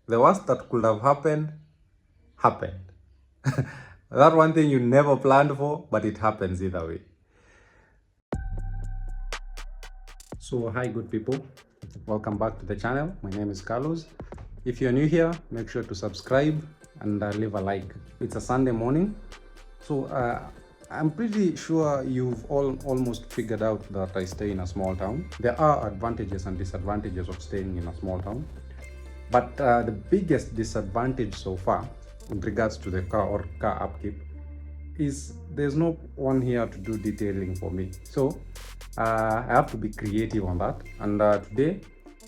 The worst that could have happened, happened. That one thing you never planned for, but it happens either way. So hi good people, welcome back to the channel. My name is Carlos. If you're new here, make sure to subscribe and leave a like. It's a Sunday morning, so I'm pretty sure you've all almost figured out that I stay in a small town. There are advantages and disadvantages of staying in a small town, but the biggest disadvantage so far in regards to the car or car upkeep is there's no one here to do detailing for me. So I have to be creative on that, and today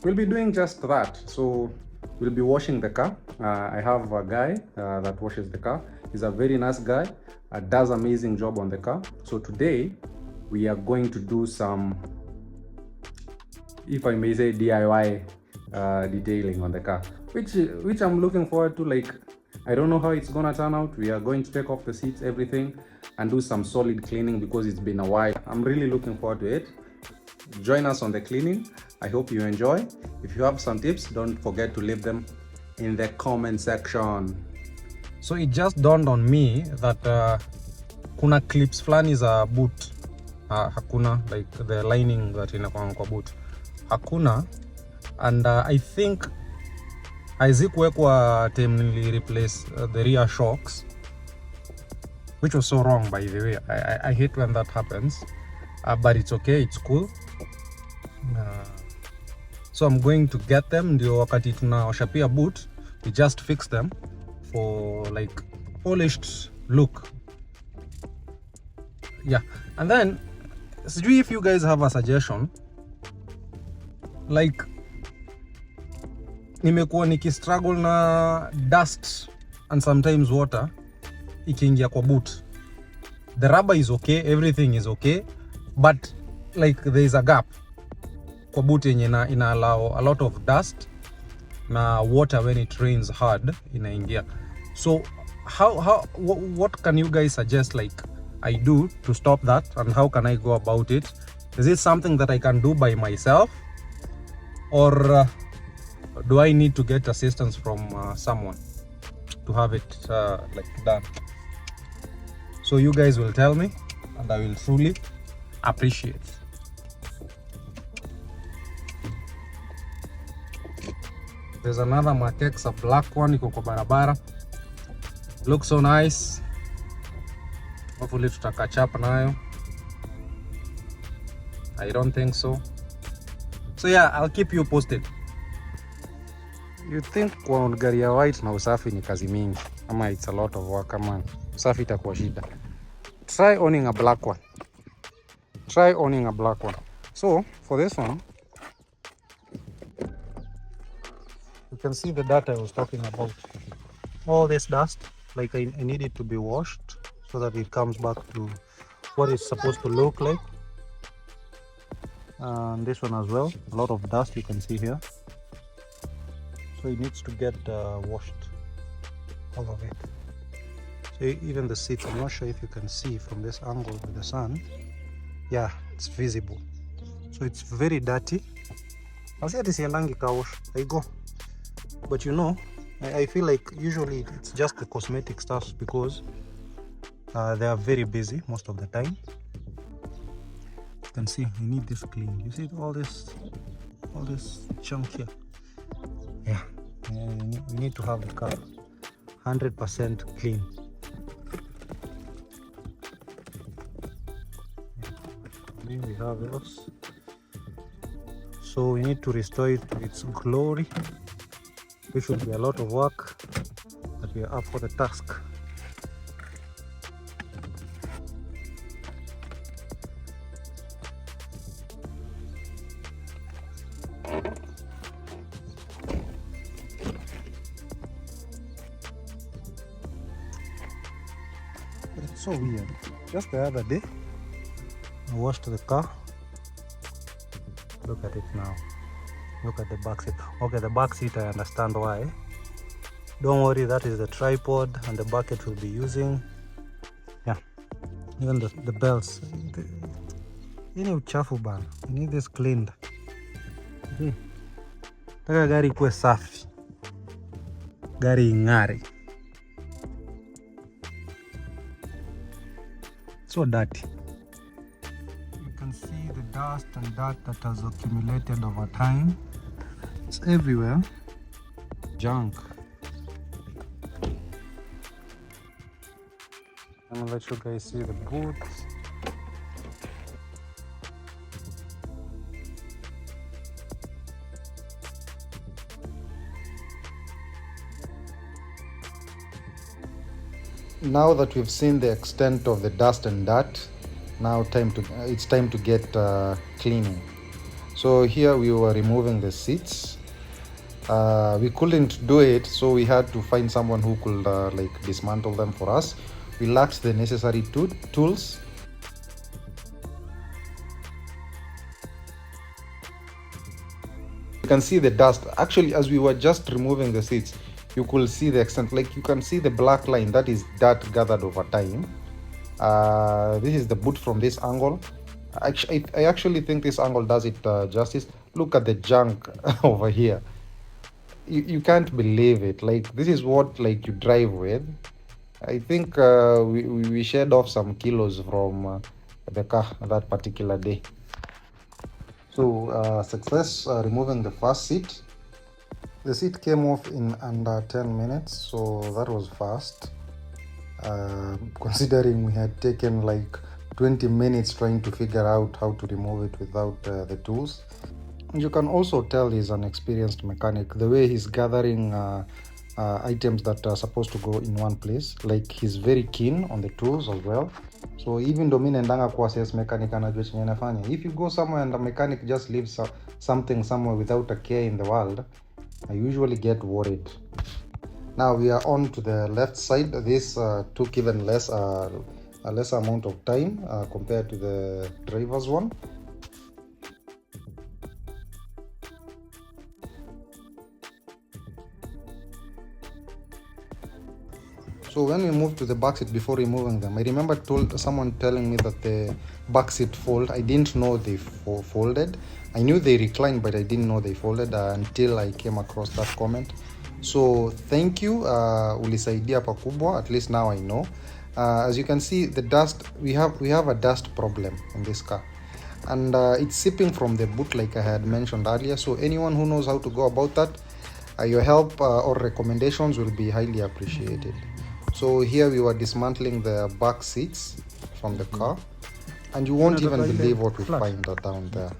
we'll be doing just that. So we'll be washing the car. I have a guy that washes the car. He's a very nice guy, does amazing job on the car. So today we are going to do some, if I may say, DIY detailing on the car, which I'm looking forward to. Like, I don't know how it's gonna turn out. We are going to take off the seats, everything, and do some solid cleaning because it's been a while. I'm really looking forward to it. Join us on the cleaning. I hope you enjoy. If you have some tips, don't forget to leave them in the comment section. So it just dawned on me that kuna clips flani za boot hakuna, like the lining that inakuwa kwa boot hakuna, and I think haizikuwekwa time nili replace the rear shocks, which was so wrong, by the way. I hate when that happens, but it's okay, it's cool. So I'm going to get them, ndio wakati tunaosha pia boot we just fix them for like polished look. Yeah, and then sijui if you guys have a suggestion. Like, nimekuwa nikistruggle na dust and sometimes water ikiingia kwa boot. The rubber is okay, everything is okay, but like there is a gap kwa boot yenye ina allow a lot of dust na water when it rains hard inaingia. So what can you guys suggest like I do to stop that, and how can I go about it? Is it something that I can do by myself, or do I need to get assistance from someone to have it like done? So you guys will tell me, and I will truly appreciate. There's another Mark X, a black one, iko kwa barabara. Looks so nice. Hopefully tuta catch up nayo. I don't think so. So yeah, I'll keep you posted. You think kwa gari ya white na usafi ni kazi mingi, ama it's a lot of work, ama usafi itakuwa shida? Try owning a black one. Try owning a black one. So for this one, you can see the data I was talking about. All this dust, like I need it to be washed so that it comes back to what it's supposed to look like. And this one as well, a lot of dust you can see here. So it needs to get washed, all of it. So even the seats, I'm not sure if you can see from this angle with the sun. Yeah, it's visible. So it's very dirty. I'll say this langi car wash. I go. But you know, I feel like usually it's just the cosmetic stuff because they are very busy most of the time. You can see you need this clean. You see all this chunk here. Yeah, we need to have the car 100% clean. Then we have this. So we need to restore it to its glory. This should be a lot of work, but we are up for the task. It's so weird. Just the other day, I washed the car. Look at it now. Look at the back seat. Okay, the back seat, I understand why. Don't worry, that is the tripod and the bucket we'll be using. Yeah, even the belts. You need uchafu bana. You need this cleaned. Taka gari kuwe safi. gari ing'are. So dirty. You can see the dust and dirt that has accumulated over time. It's everywhere. Junk. I'm gonna let you guys see the boots. Now that we've seen the extent of the dust and dirt, now it's time to get cleaning. So here we were removing the seats. We couldn't do it, so we had to find someone who could like dismantle them for us. We lacked the necessary tools. You can see the dust. Actually, as we were just removing the seats, you could see the extent. Like, you can see the black line, that is dirt gathered over time. This is the boot from this angle. I actually think this angle does it justice. Look at the junk over here. You can't believe it. Like, this is what like you drive with. I think we shed off some kilos from the car that particular day. So success removing the first seat. The seat came off in under 10 minutes, so that was fast. Considering we had taken like 20 minutes trying to figure out how to remove it without the tools. You can also tell he's an experienced mechanic, the way he's gathering items that are supposed to go in one place. Like, he's very keen on the tools as well. So even though nendanga kwa sales mechanic anajua chenye anafanya, if you go somewhere and the mechanic just leaves something somewhere without a care in the world, I usually get worried. Now we are on to the left side. This took even less a less amount of time compared to the driver's one. So when we moved to the back seat, before removing them, I remember someone telling me that the back seat fold. I didn't know they folded. I knew they reclined, but I didn't know they folded until I came across that comment. So thank you, ulisaidia pakubwa. At least now I know. As you can see, the dust, we have a dust problem in this car, and it's seeping from the boot, like I had mentioned earlier. So anyone who knows how to go about that, your help or recommendations will be highly appreciated. So here we were dismantling the back seats from the car, and you won't even believe what we find down there.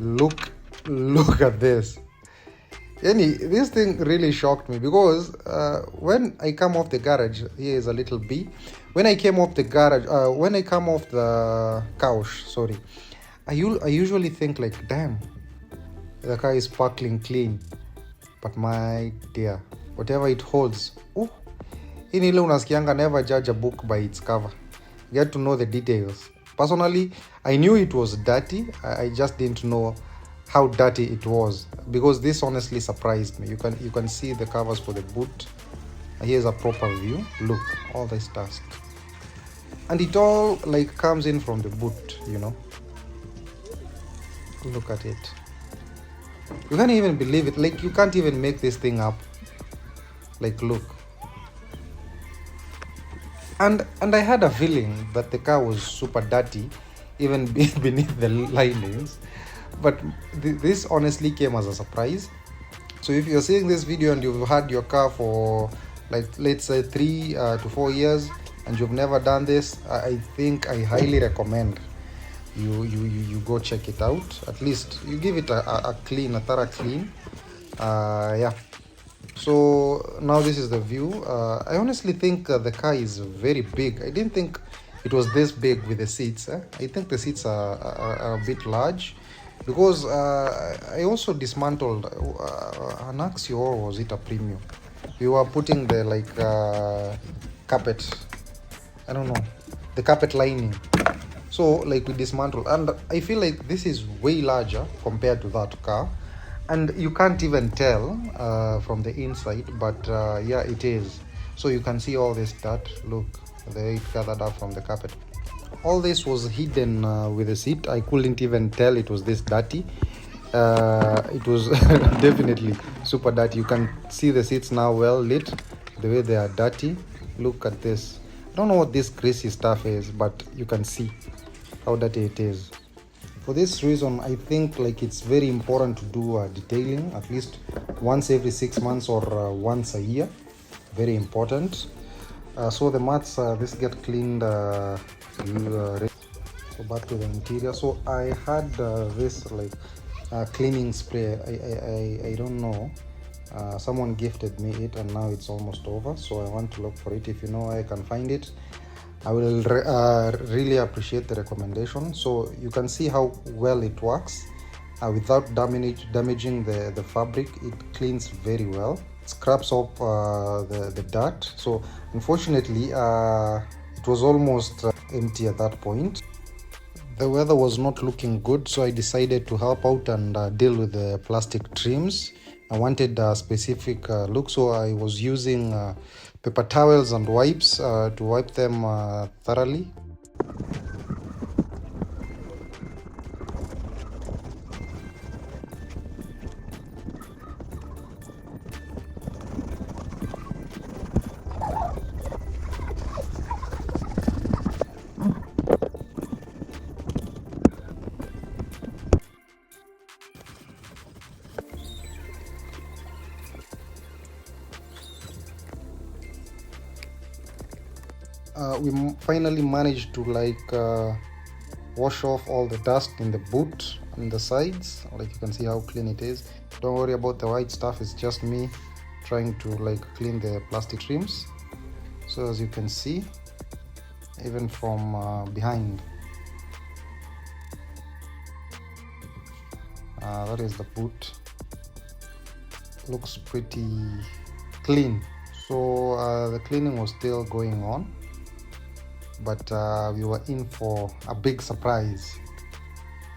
Look at this. This thing really shocked me, because when I come off the garage, here is a little B. When I came off the garage, when I come off the couch, sorry, I usually think like, damn, the car is sparkling clean. But my dear, whatever it holds, in ile unasikianga, never judge a book by its cover. Get to know the details. Personally, I knew it was dirty. I just didn't know how dirty it was, because this honestly surprised me. You can see the covers for the boot. Here's a proper view. Look, all this dust, and it all like comes in from the boot, you know. Look at it. You can't even believe it. Like, you can't even make this thing up. Like, look. And I had a feeling that the car was super dirty, even beneath the linings. But this honestly came as a surprise. So if you're seeing this video and you've had your car for, like, let's say 3 to 4 years, and you've never done this, I think I highly recommend you go check it out. At least you give it a thorough clean. Yeah. So now this is the view. I honestly think the car is very big. I didn't think it was this big with the seats. I think the seats are a bit large, because I also dismantled an Axio, or was it a Premium? We were putting the carpet, I don't know, the carpet lining. So like we dismantled, and I feel like this is way larger compared to that car, and you can't even tell from the inside, but yeah, it is. So you can see all this dirt. Look, they gathered up from the carpet. All this was hidden with the seat. I couldn't even tell it was this dirty. it was definitely super dirty. You can see the seats now well lit, the way they are dirty. Look at this. I don't know what this greasy stuff is, but you can see how dirty it is. For this reason, I think like it's very important to do detailing at least once every 6 months or once a year. Very important. So the mats, this get cleaned. So back to the interior. So I had this like cleaning spray. I don't know. Someone gifted me it, and now it's almost over. So I want to look for it. If you know where I can find it, I will really appreciate the recommendation. So you can see how well it works without damaging the fabric. It cleans very well. It scrubs off the dirt. So unfortunately, it was almost empty at that point. The weather was not looking good, so I decided to help out and deal with the plastic trims. I wanted a specific look, so I was using paper towels and wipes to wipe them thoroughly. We finally managed to wash off all the dust in the boot and the sides. Like you can see how clean it is. Don't worry about the white stuff, it's just me trying to clean the plastic trims. So as you can see, even from behind, that is the boot. Looks pretty clean. So the cleaning was still going on, but we were in for a big surprise.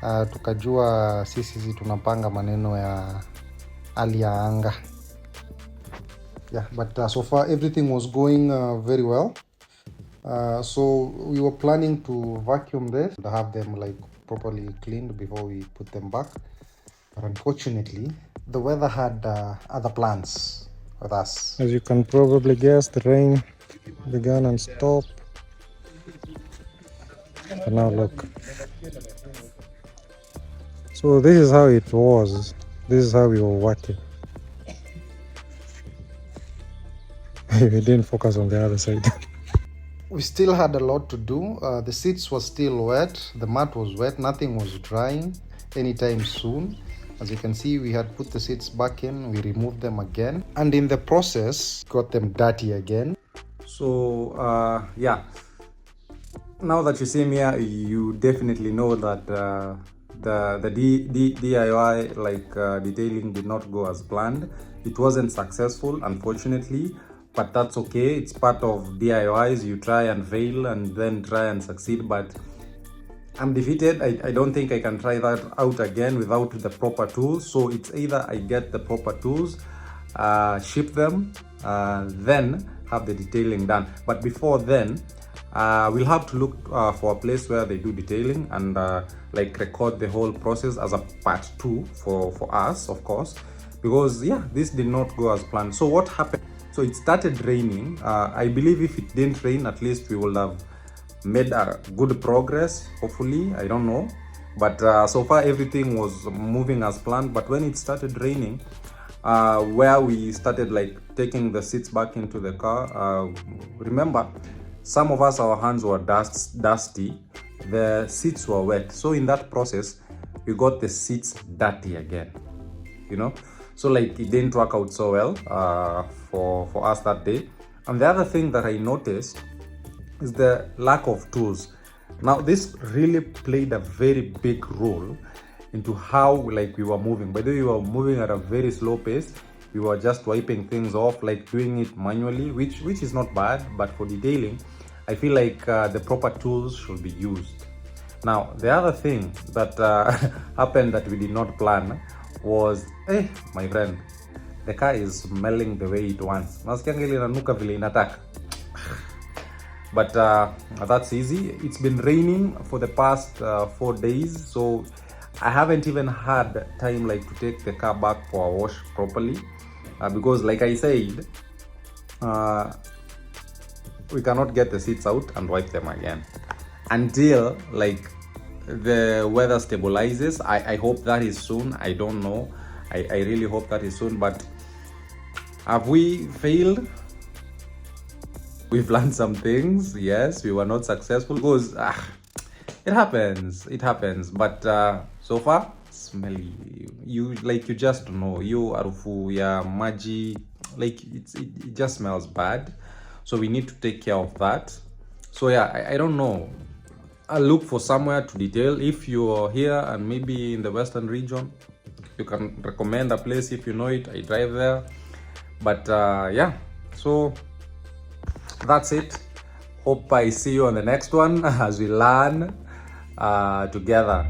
Tukajua sisi tunapanga maneno ya hali ya anga. Yeah, but so far everything was going very well. So we were planning to vacuum this to have them properly cleaned before we put them back. But unfortunately, the weather had other plans with us. As you can probably guess, the rain began and stopped. And now look. So this is how it was. This is how we were working. We didn't focus on the other side. We still had a lot to do. The seats were still wet. The mat was wet. Nothing was drying anytime soon. As you can see, we had put the seats back in. We removed them again. And in the process, got them dirty again. So, yeah. Now that you see me here, you definitely know that the DIY detailing did not go as planned. It wasn't successful, unfortunately, but that's okay. It's part of DIYs. You try and fail and then try and succeed, but I'm defeated. I don't think I can try that out again without the proper tools. So it's either I get the proper tools, ship them, then have the detailing done. But before then, we'll have to look for a place where they do detailing and record the whole process as a part 2 for us, of course, because yeah, this did not go as planned. So what happened? So it started raining. I believe if it didn't rain, at least we would have made a good progress, hopefully. I don't know, but so far everything was moving as planned. But when it started raining, where we started taking the seats back into the car, remember, some of us, our hands were dusty, the seats were wet. So in that process, we got the seats dirty again, you know. So it didn't work out so well for us that day. And the other thing that I noticed is the lack of tools. Now this really played a very big role into how we were moving. By the way, we were moving at a very slow pace. We were just wiping things off, doing it manually, which is not bad, but for detailing, I feel the proper tools should be used. Now, the other thing that happened that we did not plan was, my friend, the car is smelling the way it wants. But that's easy. It's been raining for the past 4 days, so I haven't even had time like to take the car back for a wash properly, because like I said, we cannot get the seats out and wipe them again until like the weather stabilizes. I hope that is soon. I don't know. I really hope that is soon. But have we failed? We've learned some things. Yes, we were not successful because it happens. But so far, smelly. You just know. You arufu ya maji, like it just smells bad. So we need to take care of that. So yeah, I don't know. I'll look for somewhere to detail. If you're here and maybe in the western region, you can recommend a place if you know it. I drive there. But yeah, so that's it. Hope I see you on the next one as we learn together.